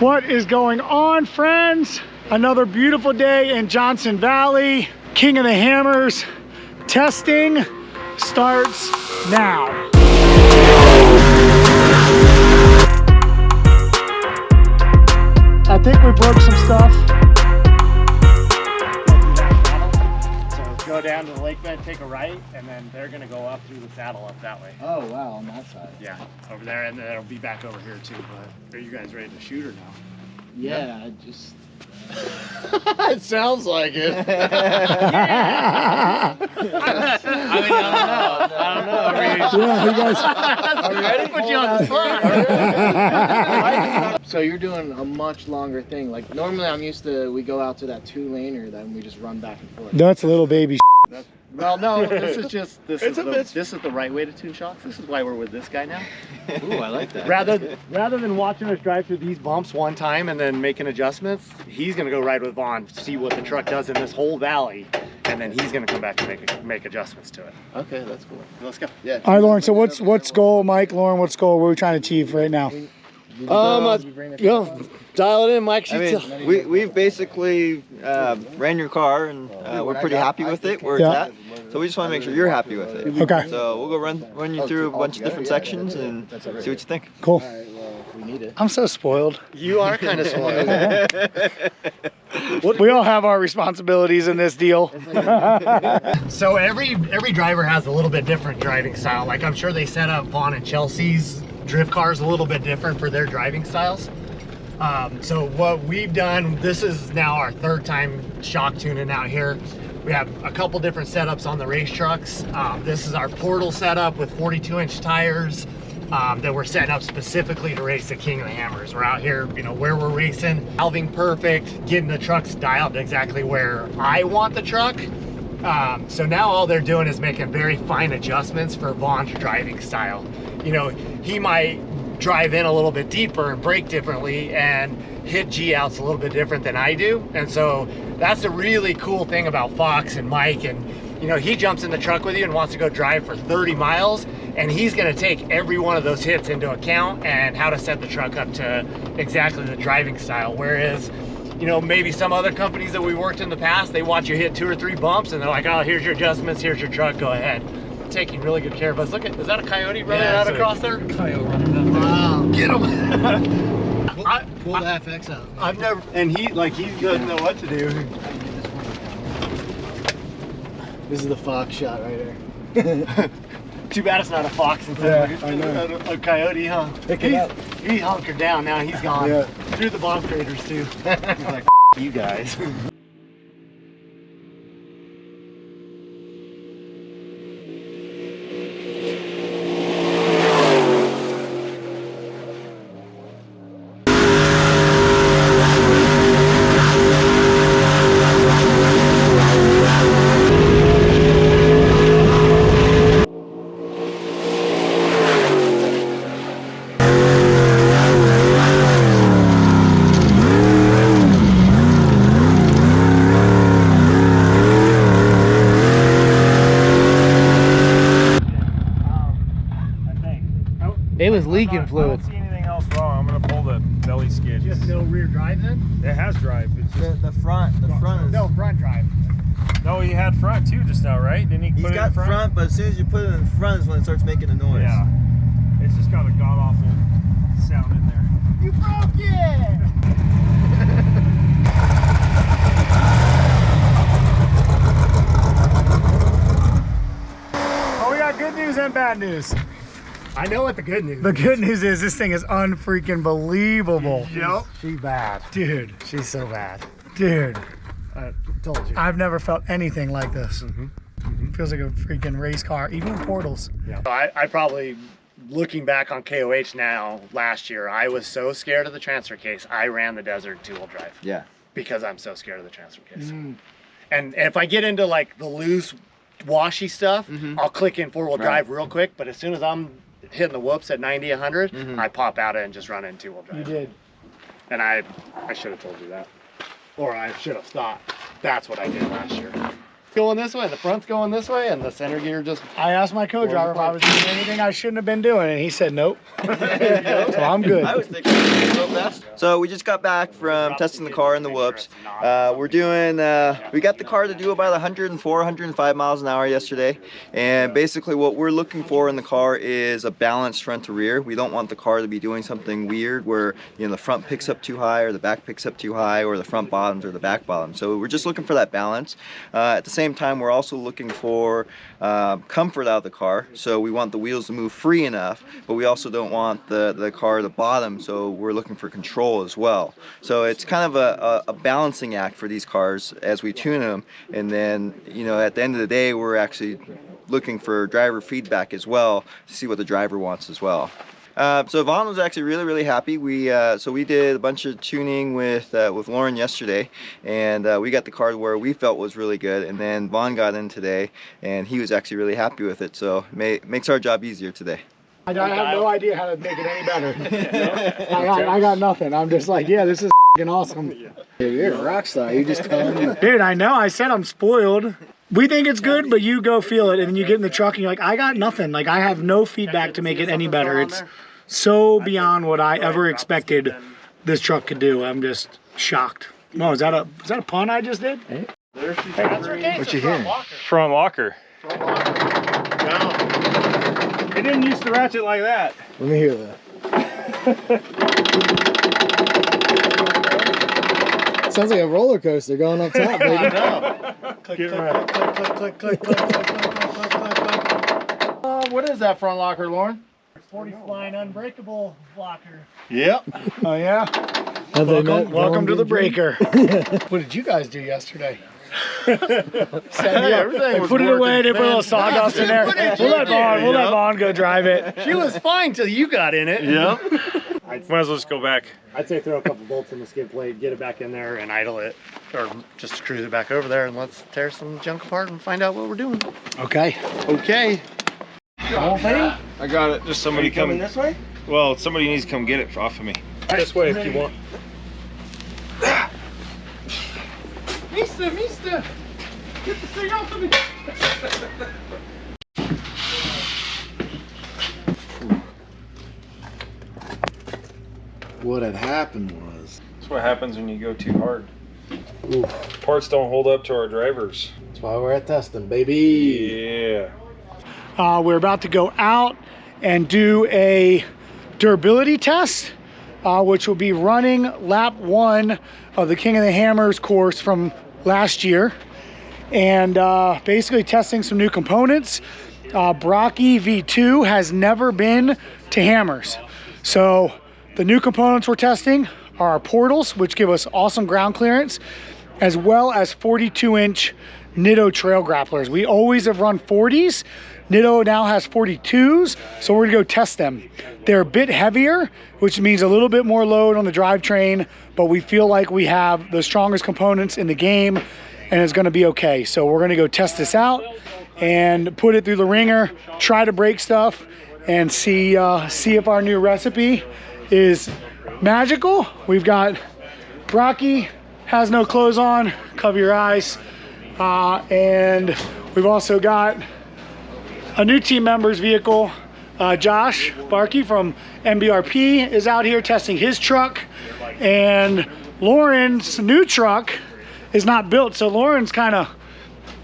What is going on, friends? Another beautiful day in Johnson Valley. King of the Hammers testing starts now. I think we broke some stuff. So go down to the lake bed, take a right, and then they're gonna go up through the saddle up that way. Oh wow, on that side. Yeah, over there, and then it'll be back over here too. But are you guys ready to shoot or no? Yeah, I just. It sounds like it. I mean, I don't know. Yeah, you guys. Are we ready? Put you on the spot. So you're doing a much longer thing. Like normally, I'm used to we go out to that 2-laner, then we just run back and forth. That's a little baby. Well, no, this is just this is the right way to tune shocks. This is why we're with this guy now. Ooh, I like that. Rather than watching us drive through these bumps one time and then making adjustments, he's gonna go ride with Vaughn, see what the truck does in this whole valley, and then he's gonna come back and make adjustments to it. Okay, that's cool. Let's go. Yeah. All right, Lauren. So what's goal, Mike? Lauren, what's goal? What are we trying to achieve right now? Dial it in, Mike. I mean, we've basically ran your car and we're pretty happy with it where it's at. So we just want to make sure you're happy with it. Okay. So we'll go run you through a bunch of different sections and see what you think. Cool. All right, well, we need it. I'm so spoiled. You are kind of spoiled. We all have our responsibilities in this deal. So every driver has a little bit different driving style. Like I'm sure they set up Vaughn and Chelsea's drift cars a little bit different for their driving styles. So what we've done, this is now our third time shock tuning out here. We have a couple different setups on the race trucks. This is our portal setup with 42-inch tires that we're setting up specifically to race the King of the Hammers. We're out here, you know, where we're racing, valving perfect, getting the trucks dialed exactly where I want the truck. So now all they're doing is making very fine adjustments for Vaughn's driving style. You know, he might drive in a little bit deeper and brake differently and hit G-outs a little bit different than I do. And so that's a really cool thing about Fox and Mike. And, you know, he jumps in the truck with you and wants to go drive for 30 miles. And he's going to take every one of those hits into account and how to set the truck up to exactly the driving style. Whereas, you know, maybe some other companies that we worked in the past, they watch you hit 2 or 3 bumps and they're like, oh, here's your adjustments, here's your truck, go ahead. Taking really good care of us. Look at, is that a coyote running out across there? Coyote running up there. Wow. Get him! Pull the FX out. I've never, and he doesn't know what to do. This is the Fox shot right here. Too bad it's not a fox instead of a coyote, huh? He hunkered down, now he's gone. Yeah. Through the bomb craters too. He's like, you guys. It was leaking fluid. I don't see anything else wrong. I'm gonna pull the belly skid. Just no rear drive then? It has drive. It's just The front is... No, front drive. no. He had front too just now, right? Didn't he? He's put got it in front? but as soon as you put it in front is when it starts making a noise. Yeah. It's just got a god awful sound in there. You broke it! Oh, we got good news and bad news. I know what the good news The is. good news is this thing is unfreaking believable. Yep. She's bad. Dude. She's so bad. Dude. I told you. I've never felt anything like this. Feels like a freaking race car, even with portals. Yeah. I probably, looking back on KOH now, last year, I was so scared of the transfer case, I ran the desert 2-wheel drive. Yeah. Because I'm so scared of the transfer case. And if I get into like the loose, washy stuff, I'll click in 4-wheel drive real quick, but as soon as I'm hitting the whoops at 90, 100, I pop out and just run in 2-wheel drive. You did. And I should have told you that. Or I should have thought that's what I did last year. going this way, the front's going this way, and the center gear just... I asked my co-driver if I was doing anything I shouldn't have been doing, and he said nope. So I'm good. I was thinking real fast. So we just got back from testing the car in the whoops. We're doing, we got the car to do about 104, 105 miles an hour yesterday. And basically what we're looking for in the car is a balanced front to rear. We don't want the car to be doing something weird where, you know, the front picks up too high or the back picks up too high or the front bottoms or the back bottoms. So we're just looking for that balance. At the same time, we're also looking for comfort out of the car. So we want the wheels to move free enough, but we also don't want the car to bottom, so we're looking for control as well. So it's kind of a balancing act for these cars as we tune them, and then, you know, at the end of the day, we're actually looking for driver feedback as well to see what the driver wants as well. So Vaughn was actually really happy. So we did a bunch of tuning with Lauren yesterday, and we got the car where we felt was really good, and then Vaughn got in today and he was actually really happy with it, so makes our job easier today. I have no idea how to make it any better. I got nothing. I'm just like, yeah, this is awesome. Dude, you're a rock star. You just telling me. Dude, I know. I said I'm spoiled. We think it's good, but you go feel it, and then you get in the truck and you're like, I got nothing. Like, I have no feedback to make it any better. It's so beyond what I ever expected this truck could do. I'm just shocked. No, is that a pun I just did? Hey. What you hearing? Front locker. Down. It didn't used to ratchet like that. Let me hear that. Sounds like a roller coaster going up top, baby. I know. Click, click, click, click, click, click, click, click, click, click. What is that front locker, Lauren? 40 flying unbreakable locker. Yep. Oh yeah? Welcome to the breaker. What did you guys do yesterday? Everything was put it away, they working put a little sawdust in there. We'll let Vaughn go drive it. She was fine till you got in it. Yep. Might as well just go back. I'd say throw a couple bolts in the skid plate, get it back in there and idle it, or just cruise it back over there and let's tear some junk apart and find out what we're doing. Okay. Okay. The whole thing? I got it. Just somebody coming this way? Well, somebody needs to come get it off of me. This way if you want. Mister, get the thing off of me. What had happened was... That's what happens when you go too hard. Oof. Parts don't hold up to our drivers. That's why we're at testing, baby. Yeah. We're about to go out and do a durability test, which will be running lap 1 of the King of the Hammers course from last year, and basically testing some new components. Brocky V2 has never been to Hammers, so the new components we're testing are our portals, which give us awesome ground clearance, as well as 42-inch Nitto trail grapplers. We always have run 40s. Nitto now has 42s, so we're gonna go test them. They're a bit heavier, which means a little bit more load on the drivetrain, but we feel like we have the strongest components in the game and it's gonna be okay. So we're gonna go test this out and put it through the ringer, try to break stuff, and see if our new recipe is magical. We've got Brocky has no clothes on, cover your eyes, and we've also got a new team member's vehicle. Josh Barkey from MBRP is out here testing his truck, and Lauren's new truck is not built, so Lauren's kind of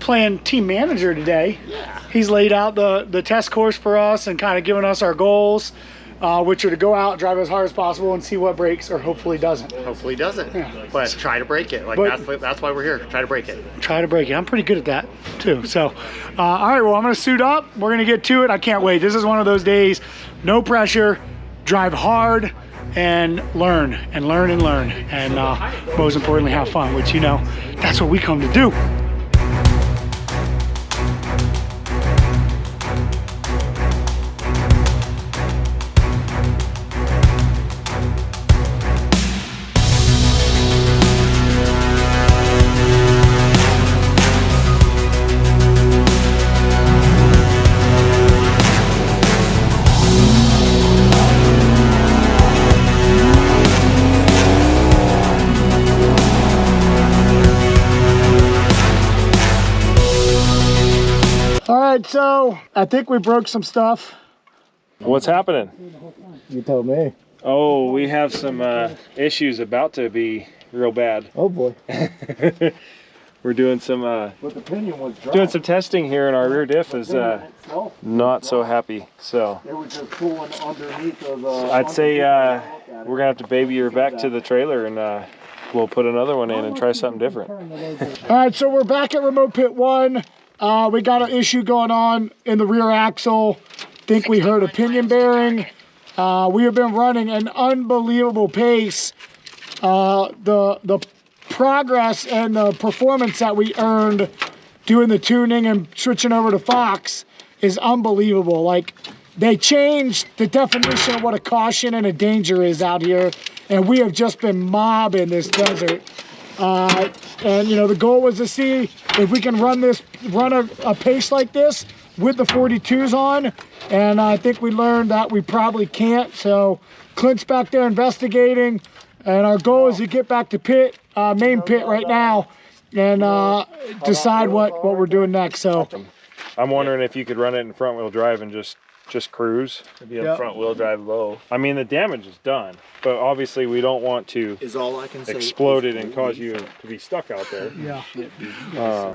playing team manager today. Yeah. He's laid out the test course for us and kind of given us our goals, which are to go out, drive as hard as possible, and see what breaks or hopefully doesn't. Hopefully doesn't, yeah. But try to break it. Like that's why we're here. Try to break it. Try to break it. I'm pretty good at that too. So, all right. Well, I'm gonna suit up. We're gonna get to it. I can't wait. This is one of those days. No pressure. Drive hard and learn and learn and learn, and most importantly, have fun. Which, you know, that's what we come to do. right, so I think we broke some stuff. What's happening? You told me. Oh, we have some issues about to be real bad. Oh boy. We're doing some But the pinion was dry. doing some testing here, and our rear diff is not so happy. So It was just pulling underneath of I'd say we're gonna have to baby her back to the trailer, and we'll put another one in and try something different. All right, so we're back at remote pit 1. We got an issue going on in the rear axle. Think we heard a pinion bearing. We have been running an unbelievable pace. The progress and the performance that we earned doing the tuning and switching over to Fox is unbelievable. Like, they changed the definition of what a caution and a danger is out here, and we have just been mobbing this desert. And you know, the goal was to see if we can run a pace like this with the 42s on, and I think we learned that we probably can't. So Clint's back there investigating, and our goal is to get back to pit, main pit right now, and decide what we're doing next. So I'm wondering if you could run it in front wheel drive and just cruise. Maybe Yep. front wheel drive low. I mean, the damage is done, but obviously we don't want to Is all I can say. explode it and cause you to be stuck out there. yeah.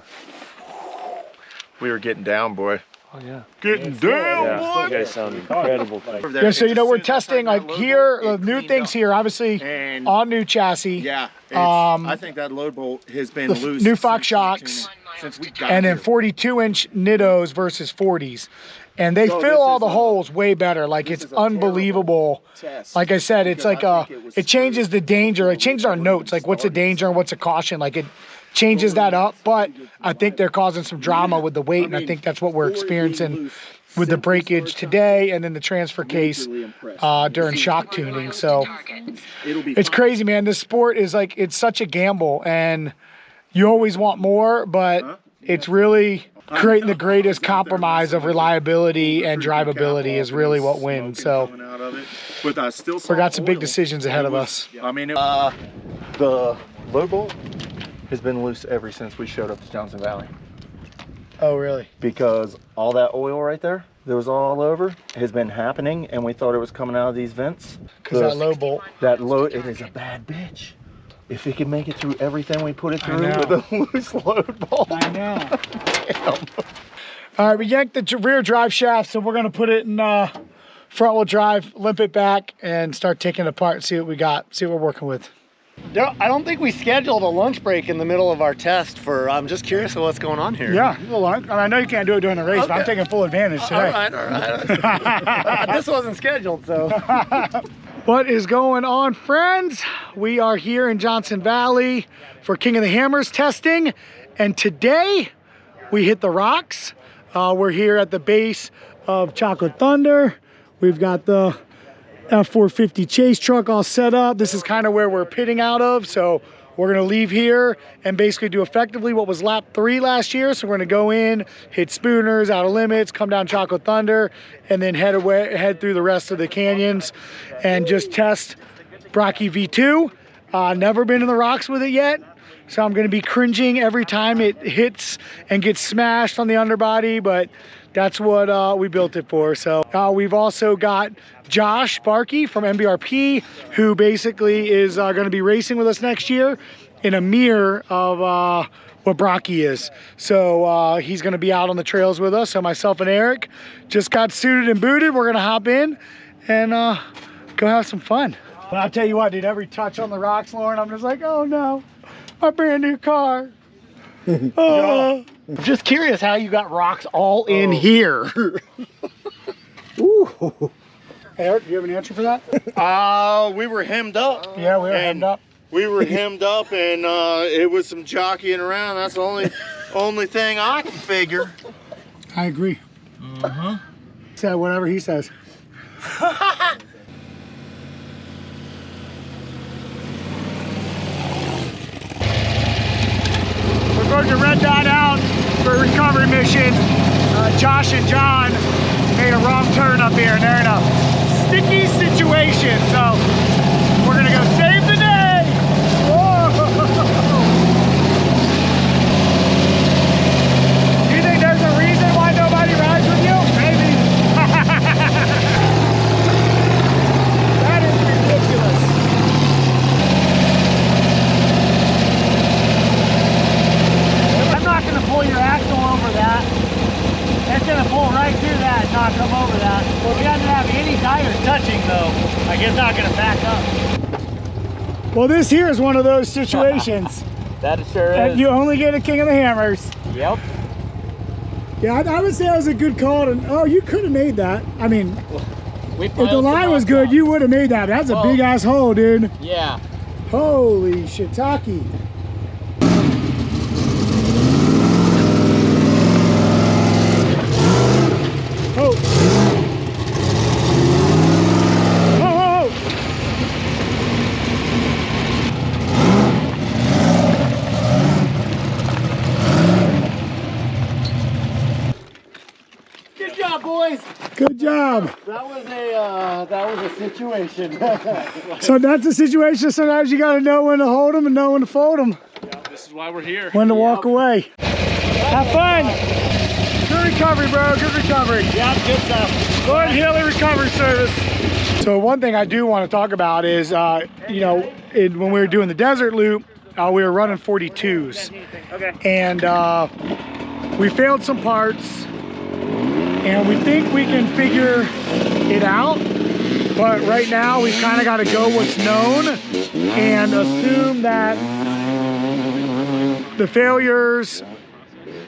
We were getting down, boy. Oh yeah. Getting down, Yeah, you guys sound incredible. Yeah, so you know, we're testing like here, the new things here, obviously And on new chassis. yeah, I think that load bolt has been the loose. new Fox shocks, since we got and then here. 42-inch Nittos versus 40s. And they So fill this all is the holes way better. Like, it's is a terrible unbelievable. test, Like I said, it's because like I think it was it changes the danger. It changes our notes, like what's a danger and what's a caution. Like, it changes that up. But I think they're causing some drama with the weight, and I think that's what we're experiencing with the breakage today and then the transfer case during shock tuning. So it's crazy, man. This sport is like, it's such a gamble, and you always want more, but it's really creating the greatest compromise of reliability and drivability is really what wins. So we got some big decisions ahead of us. I mean, The load bolt has been loose ever since we showed up to Johnson Valley, Oh, really? because all that oil right there that was all over has been happening, and we thought it was coming out of these vents. Because that low bolt. That load, it is a bad bitch. If it can make it through everything we put it through know. with a loose load bolt. I know. All right, we yanked the rear drive shaft, so we're gonna put it in front wheel drive, limp it back, and start taking it apart and see what we got, see what we're working with. I don't think we scheduled a lunch break in the middle of our test for, I'm just curious of what's going on here. Yeah, a little lunch. I know you can't do it during the race, but I'm Okay. taking full advantage today. All right. This wasn't scheduled, so. What is going on, friends? We are here in Johnson Valley for King of the Hammers testing, and today we hit the rocks. We're here at the base of Chocolate Thunder. We've got the F450 chase truck all set up. This is kind of where we're pitting out of, so we're gonna leave here and basically do effectively what was lap 3 last year. So we're gonna go in, hit Spooners, Outer Limits, come down Chocolate Thunder, and then head through the rest of the canyons and just test Brocky V2. Never been in the rocks with it yet, so I'm gonna be cringing every time it hits and gets smashed on the underbody, but that's what we built it for. So we've also got Josh Barkey from MBRP, who basically is going to be racing with us next year in a mirror of what Brocky is. So he's going to be out on the trails with us. So myself and Eric just got suited and booted. We're going to hop in and go have some fun. But I'll tell you what, dude, every touch on the rocks, Lauren, I'm just like, oh no, my brand new car. Oh. Just curious how you got rocks all in here. Ooh. Eric, do you have an answer for that? we were hemmed up. Yeah, we were hemmed up. We were hemmed up, and it was some jockeying around. That's the only thing I can figure. I agree. Say whatever he says. We're going to red dot out for a recovery mission. Josh and John made a wrong turn up here, and they're in a sticky situation. So we're gonna go save the day. Whoa. Do you think there's a reason why nobody like it's not gonna back up. Well, this here is one of those situations. That sure that is. you only get a King of the Hammers. Yep. Yeah, I would say that was a good call. Oh, you could have made that. I mean, If if the line was good, you would have made that. That's a big ass hole, dude. Yeah. Holy shiitake. Oh. Oh. Good job, boys. Good job. That was a situation. So that's a situation. Sometimes you got to know when to hold them and know when to fold them. Yeah, this is why we're here. When to walk away. Have fun. Good recovery, bro. Good recovery. Yeah, good stuff. Lloyd Haley Recovery Service. So one thing I do want to talk about is, you know, when we were doing the desert loop, we were running 42s. Okay. And we failed some parts. And we think we can figure it out. But right now, we've kind of got to go what's known and assume that the failures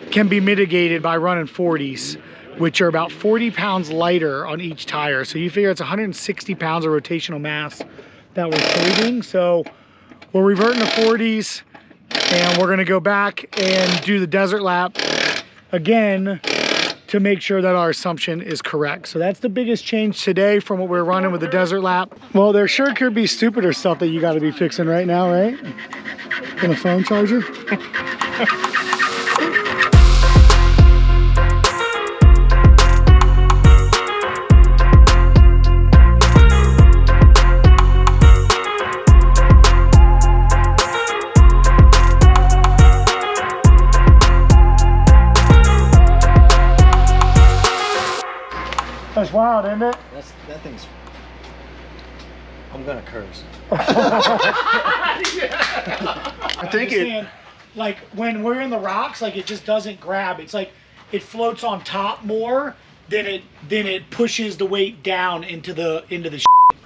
can be mitigated by running 40s, which are about 40 pounds lighter on each tire. So you figure it's 160 pounds of rotational mass that we're saving. So we're reverting to 40s, and we're gonna go back and do the desert lap again to make sure that our assumption is correct. So that's the biggest change today from what we're running with the desert lap. Well, there sure could be stupider stuff that you gotta be fixing right now, right? In a phone charger? That's wild, isn't it? That thing's. I'm gonna curse. I think it. Like when we're in the rocks, like it just doesn't grab. It's like it floats on top more than it pushes the weight down into the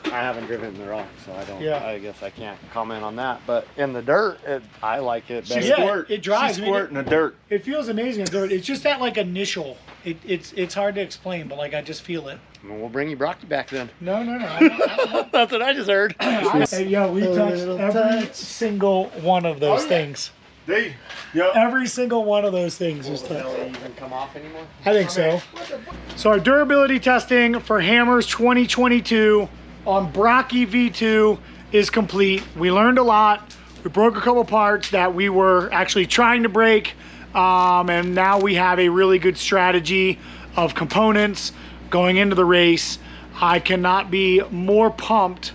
I haven't driven in the rock, so I don't. Yeah. I guess I can't comment on that. But in the dirt, I like it better. Yeah, it drives. She's I mean, squirting the dirt. it feels amazing in dirt. It's just that like initial. It's hard to explain, but like I just feel it. Well, we'll bring you Brocky back then. No. That's what I just heard. Yeah, we touched every single one of those things. Every single one of those things is touched. Will they even come off anymore? I think so. So our durability testing for Hammers 2022 on Brocky V2 is complete. We learned a lot. We broke a couple parts that we were actually trying to break. And now we have a really good strategy of components going into the race. I cannot be more pumped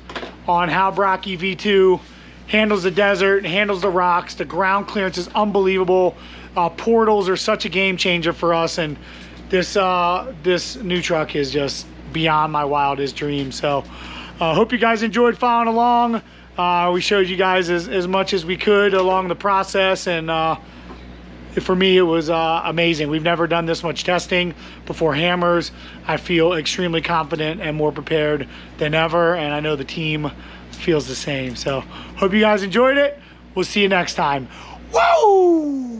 on how Brocky V2 handles the desert, handles the rocks. The ground clearance is unbelievable. Portals are such a game changer for us, and this new truck is just beyond my wildest dreams. So hope you guys enjoyed following along. We showed you guys as much as we could along the process, and for me it was amazing. We've never done this much testing before Hammers. I feel extremely confident and more prepared than ever, and I know the team feels the same. So hope you guys enjoyed it. We'll see you next time. Woo!